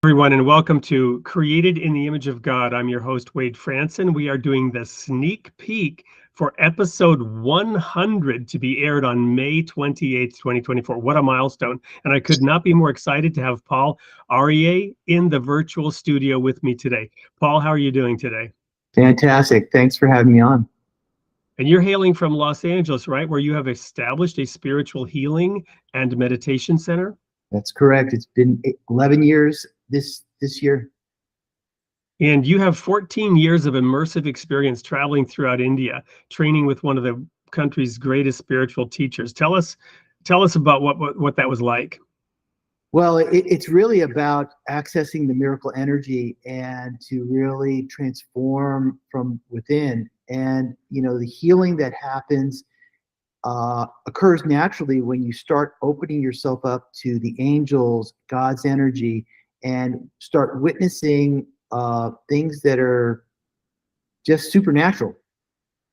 Everyone, and welcome to Created in the Image of God. I'm your host, Wade Franson. We are doing the sneak peek for episode 100 to be aired on May 28th, 2024. What a milestone. And I could not be more excited to have Paul Aurier in the virtual studio with me today. Paul, how are you doing today? Fantastic. Thanks for having me on. And you're hailing from Los Angeles, right? Where you have established a spiritual healing and meditation center? That's correct. It's been 11 years this year. And you have 14 years of immersive experience traveling throughout India, training with one of the country's greatest spiritual teachers. Tell us about what that was like. Well, it's really about accessing the miracle energy and to really transform from within. And, the healing that happens occurs naturally when you start opening yourself up to the angels, God's energy, and start witnessing things that are just supernatural.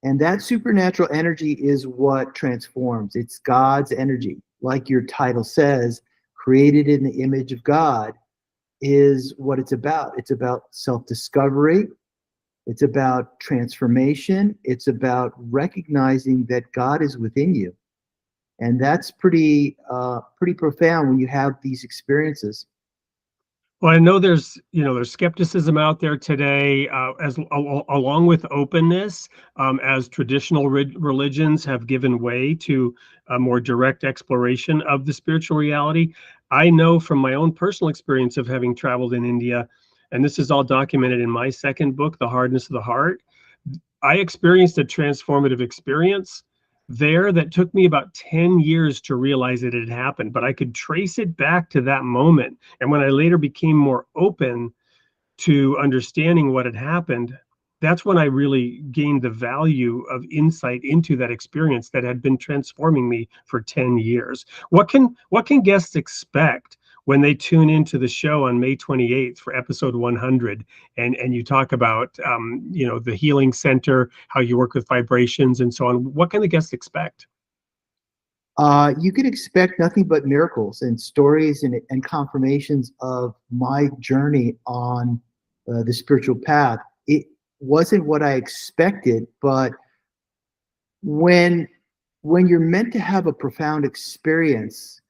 And that supernatural energy is what transforms. It's God's energy. Like your title says, created in the image of God is what it's about. It's about self-discovery. It's about transformation. It's about recognizing that God is within you. And that's pretty profound when you have these experiences. Well, I know there's skepticism out there today, along with openness, as traditional religions have given way to a more direct exploration of the spiritual reality. I know from my own personal experience of having traveled in India, and this is all documented in my second book, The Hardness of the Heart. I experienced a transformative experience there that took me about 10 years to realize it had happened, but I could trace it back to that moment. And when I later became more open to understanding what had happened, that's when I really gained the value of insight into that experience that had been transforming me for 10 years. What can guests expect when they tune into the show on May 28th for episode 100, and you talk about the healing center, how you work with vibrations and so on? What can the guests expect? You can expect nothing but miracles and stories and confirmations of my journey on the spiritual path. It wasn't what I expected, but when you're meant to have a profound experience,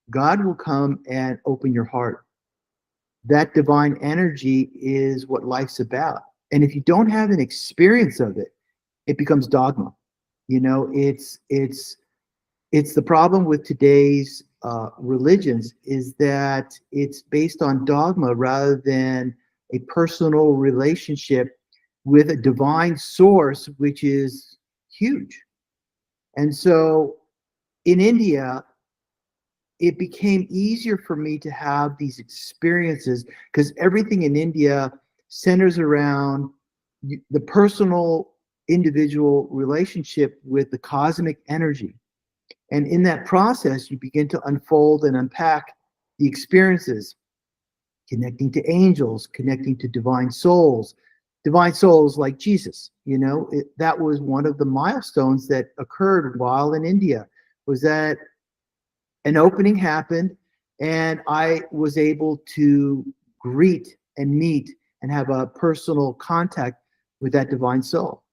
God will come and open your heart. That divine energy is what life's about. And if you don't have an experience of it, it becomes dogma. It's the problem with today's religions is that it's based on dogma rather than a personal relationship with a divine source, which is huge. And so in India, it became easier for me to have these experiences because everything in India centers around the personal, individual relationship with the cosmic energy. And in that process, you begin to unfold and unpack the experiences, connecting to angels, connecting to divine souls like Jesus. That was one of the milestones that occurred while in India, was that an opening happened and I was able to greet and meet and have a personal contact with that divine soul.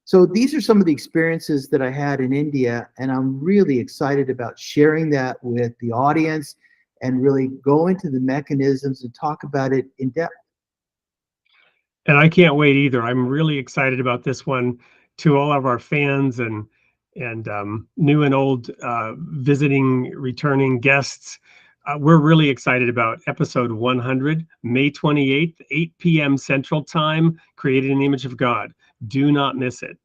So these are some of the experiences that I had in India, and I'm really excited about sharing that with the audience and really go into the mechanisms and talk about it in depth. And I can't wait either. I'm really excited about this one. To all of our fans and new and old visiting, returning guests, we're really excited about episode 100, May 28th, 8 p.m. Central Time, Created in the Image of God. Do not miss it.